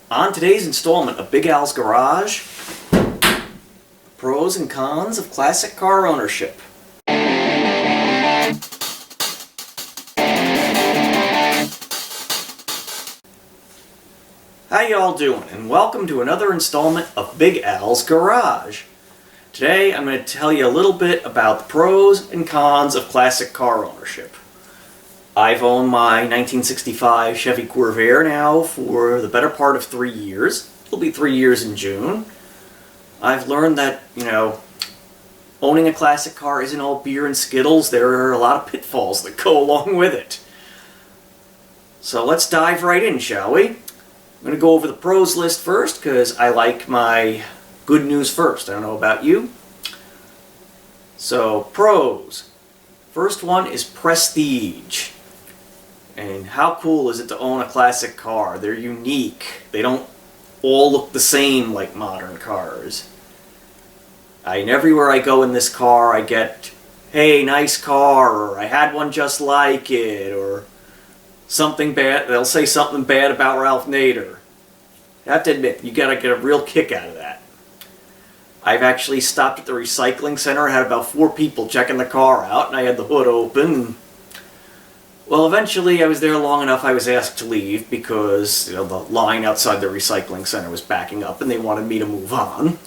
On today's installment of Big Al's Garage, pros and cons of classic car ownership. How y'all doing? And welcome to another installment of Big Al's Garage. Today I'm going to tell you a little bit about the pros and cons of classic car ownership. I've owned my 1965 Chevy Corvair now for the better part of 3 years. It'll be 3 years in June. I've learned that, owning a classic car isn't all beer and Skittles. There are a lot of pitfalls that go along with it. So let's dive right in, shall we? I'm going to go over the pros list first because I like my good news first. I don't know about you. So, pros. First one is prestige. And how cool is it to own a classic car? They're unique. They don't all look the same like modern cars. And everywhere I go in this car, I get, hey, nice car, or I had one just like it, or something bad. They'll say something bad about Ralph Nader. I have to admit, you gotta get a real kick out of that. I've actually stopped at the recycling center, had about 4 people checking the car out, and I had the hood open. Well, eventually I was there long enough I was asked to leave because the line outside the recycling center was backing up and they wanted me to move on.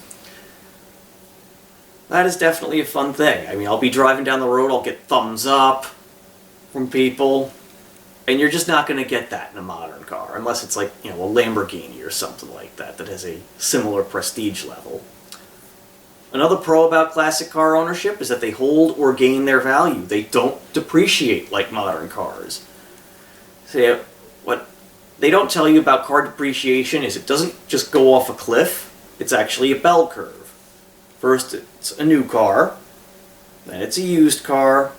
That is definitely a fun thing. I mean, I'll be driving down the road, I'll get thumbs up from people, and you're just not going to get that in a modern car unless it's like, a Lamborghini or something like that that has a similar prestige level. Another pro about classic car ownership is that they hold or gain their value. They don't depreciate like modern cars. So what they don't tell you about car depreciation is it doesn't just go off a cliff. It's actually a bell curve. First it's a new car, then it's a used car,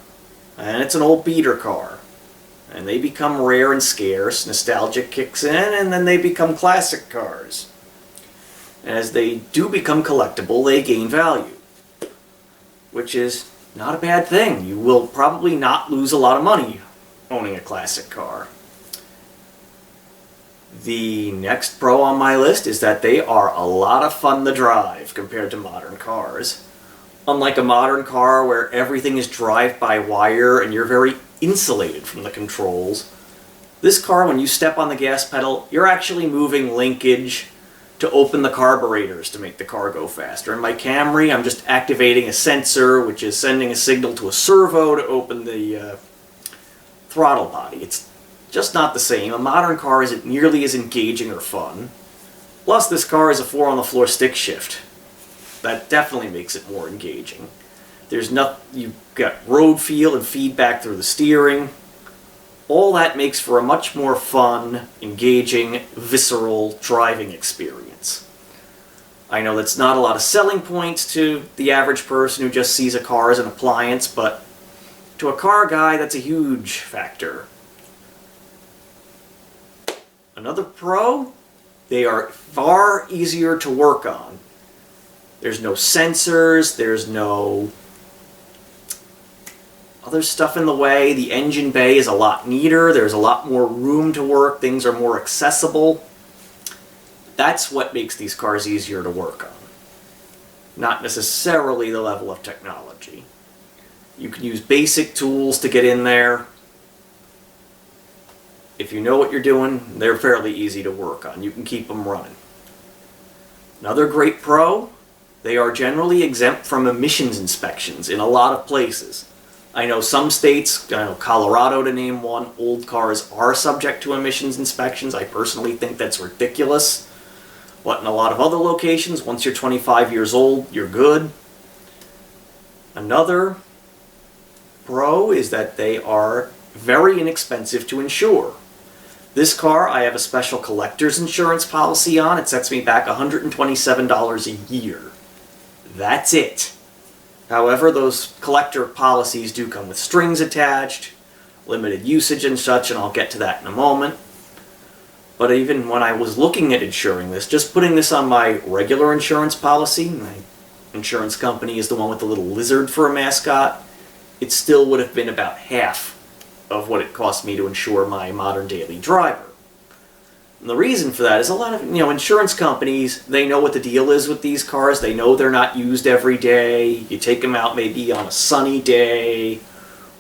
and it's an old beater car. And they become rare and scarce, nostalgia kicks in, and then they become classic cars. As they do become collectible, they gain value, which is not a bad thing. You will probably not lose a lot of money owning a classic car. The next pro on my list is that they are a lot of fun to drive compared to modern cars. Unlike a modern car where everything is drive-by-wire and you're very insulated from the controls, this car, when you step on the gas pedal, you're actually moving linkage to open the carburetors to make the car go faster. In my Camry, I'm just activating a sensor, which is sending a signal to a servo to open the throttle body. It's just not the same. A modern car isn't nearly as engaging or fun. Plus, this car is a 4-on-the-floor stick shift. That definitely makes it more engaging. You've got road feel and feedback through the steering. All that makes for a much more fun, engaging, visceral driving experience. I know that's not a lot of selling points to the average person who just sees a car as an appliance, but to a car guy, that's a huge factor. Another pro, they are far easier to work on. There's no sensors, there's no other stuff in the way. The engine bay is a lot neater. There's a lot more room to work. Things are more accessible. That's what makes these cars easier to work on. Not necessarily the level of technology. You can use basic tools to get in there. If you know what you're doing, they're fairly easy to work on. You can keep them running. Another great pro, they are generally exempt from emissions inspections in a lot of places. I know some states, Colorado to name one, old cars are subject to emissions inspections. I personally think that's ridiculous. But in a lot of other locations, once you're 25 years old, you're good. Another pro is that they are very inexpensive to insure. This car, I have a special collector's insurance policy on. It sets me back $127 a year. That's it. However, those collector policies do come with strings attached, limited usage and such, and I'll get to that in a moment. But even when I was looking at insuring this, just putting this on my regular insurance policy, my insurance company is the one with the little lizard for a mascot, it still would have been about half of what it cost me to insure my modern daily driver. And the reason for that is a lot of, insurance companies, they know what the deal is with these cars. They know they're not used every day. You take them out maybe on a sunny day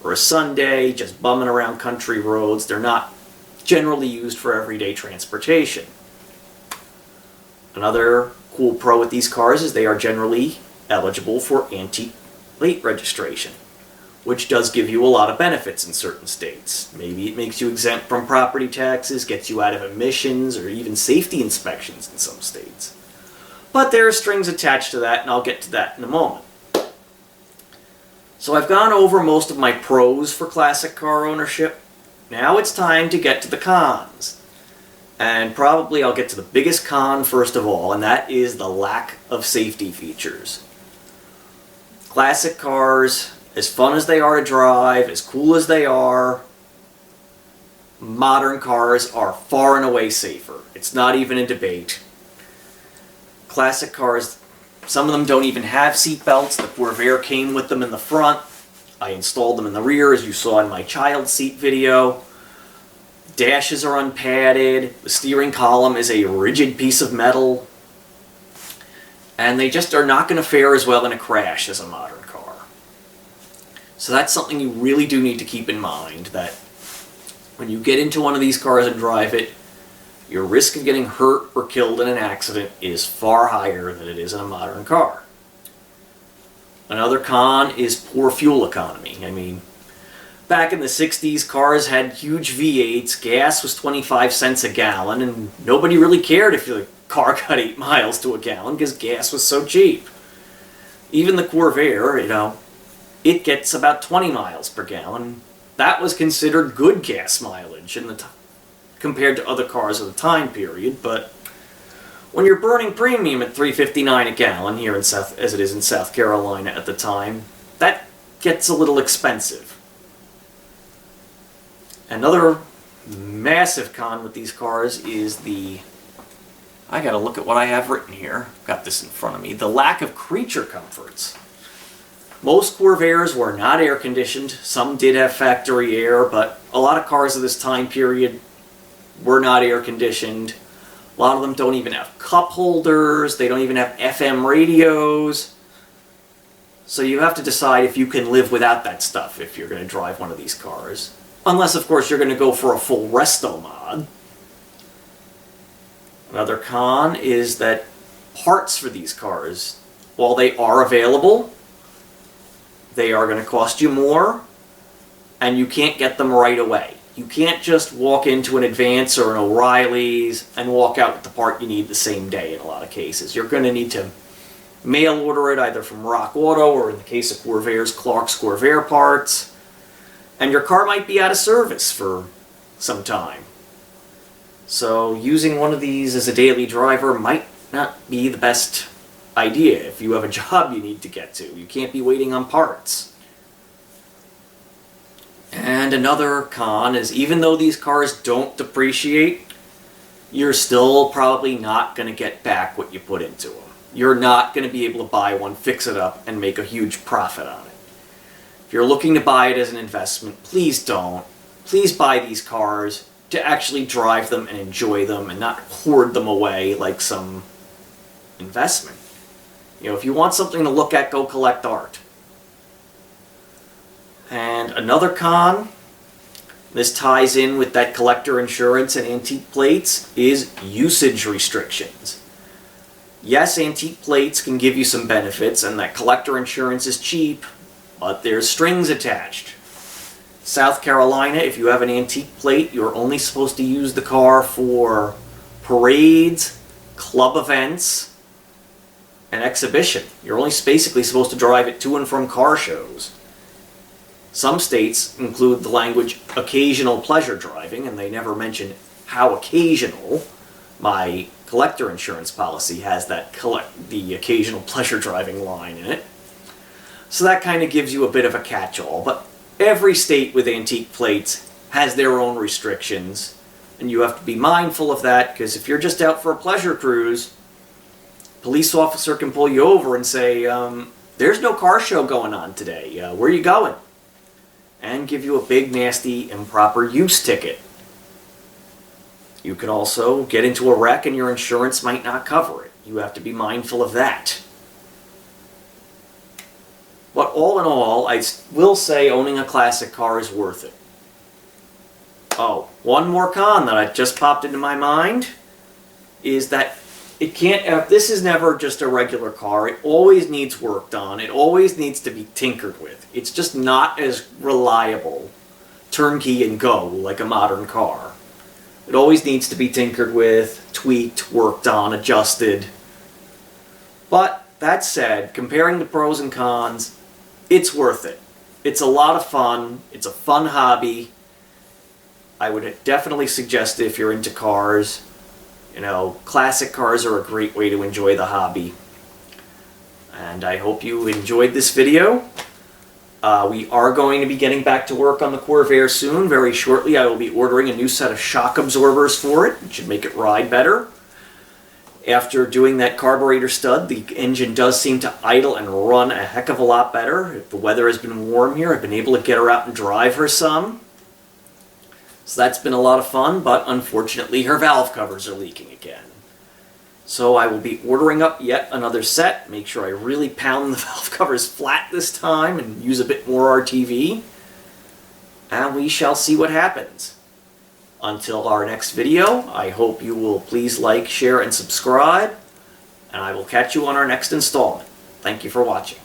or a Sunday, just bumming around country roads. They're not generally used for everyday transportation. Another cool pro with these cars is they are generally eligible for antique plate registration, which does give you a lot of benefits in certain states. Maybe it makes you exempt from property taxes, gets you out of emissions, or even safety inspections in some states. But there are strings attached to that, and I'll get to that in a moment. So I've gone over most of my pros for classic car ownership. Now it's time to get to the cons. And probably I'll get to the biggest con first of all, and that is the lack of safety features. Classic cars, as fun as they are to drive, as cool as they are, modern cars are far and away safer. It's not even a debate. Classic cars, some of them don't even have seat belts. The Corvair came with them in the front. I installed them in the rear, as you saw in my child seat video. Dashes are unpadded. The steering column is a rigid piece of metal. And they just are not going to fare as well in a crash as a modern car. So that's something you really do need to keep in mind, that when you get into one of these cars and drive it, your risk of getting hurt or killed in an accident is far higher than it is in a modern car. Another con is poor fuel economy. I mean, back in the 60s, cars had huge V8s, gas was 25 cents a gallon, and nobody really cared if the car got 8 miles to a gallon because gas was so cheap. Even the Corvair, it gets about 20 miles per gallon. That was considered good gas mileage compared to other cars of the time period, but when you're burning premium at $3.59 a gallon here in as it is in South Carolina at the time, that gets a little expensive. Another massive con with these cars is I gotta look at what I have written here. I've got this in front of me. The lack of creature comforts. Most Corvairs were not air conditioned. Some did have factory air, but a lot of cars of this time period were not air conditioned. A lot of them don't even have cup holders. They don't even have FM radios. So you have to decide if you can live without that stuff if you're going to drive one of these cars. Unless, of course, you're going to go for a full resto mod. Another con is that parts for these cars, while they are available, they are going to cost you more, and you can't get them right away. You can't just walk into an Advance or an O'Reilly's and walk out with the part you need the same day in a lot of cases. You're going to need to mail order it either from Rock Auto or, in the case of Corvairs, Clark's Corvair Parts. And your car might be out of service for some time. So using one of these as a daily driver might not be the best idea if you have a job you need to get to. You can't be waiting on parts. And another con is, even though these cars don't depreciate, you're still probably not going to get back what you put into them. You're not going to be able to buy one, fix it up, and make a huge profit on it. If you're looking to buy it as an investment, please don't. Please buy these cars to actually drive them and enjoy them and not hoard them away like some investment. If you want something to look at, go collect art. And another con, this ties in with that collector insurance and antique plates, is usage restrictions. Yes, antique plates can give you some benefits, and that collector insurance is cheap, but there's strings attached. South Carolina, if you have an antique plate, you're only supposed to use the car for parades, club events, and exhibition. You're only basically supposed to drive it to and from car shows. Some states include the language occasional pleasure driving, and they never mention how occasional. My collector insurance policy has the occasional pleasure driving line in it. So that kind of gives you a bit of a catch-all, but every state with antique plates has their own restrictions, and you have to be mindful of that, because if you're just out for a pleasure cruise, a police officer can pull you over and say, there's no car show going on today, where are you going? And give you a big, nasty, improper use ticket. You could also get into a wreck and your insurance might not cover it. You have to be mindful of that. But all in all, I will say owning a classic car is worth it. Oh, one more con that just popped into my mind is that it can't. This is never just a regular car. It always needs work done. It always needs to be tinkered with. It's just not as reliable, turnkey and go, like a modern car. It always needs to be tinkered with, tweaked, worked on, adjusted. But that said, comparing the pros and cons, it's worth it. It's a lot of fun. It's a fun hobby. I would definitely suggest it if you're into cars. You know, classic cars are a great way to enjoy the hobby. And I hope you enjoyed this video. We are going to be getting back to work on the Corvair soon. Very shortly I will be ordering a new set of shock absorbers for it. It should make it ride better. After doing that carburetor stud, the engine does seem to idle and run a heck of a lot better. If the weather has been warm here, I've been able to get her out and drive her some. So that's been a lot of fun, but unfortunately her valve covers are leaking again. So I will be ordering up yet another set. Make sure I really pound the valve covers flat this time and use a bit more RTV. And we shall see what happens. Until our next video, I hope you will please like, share, and subscribe. And I will catch you on our next installment. Thank you for watching.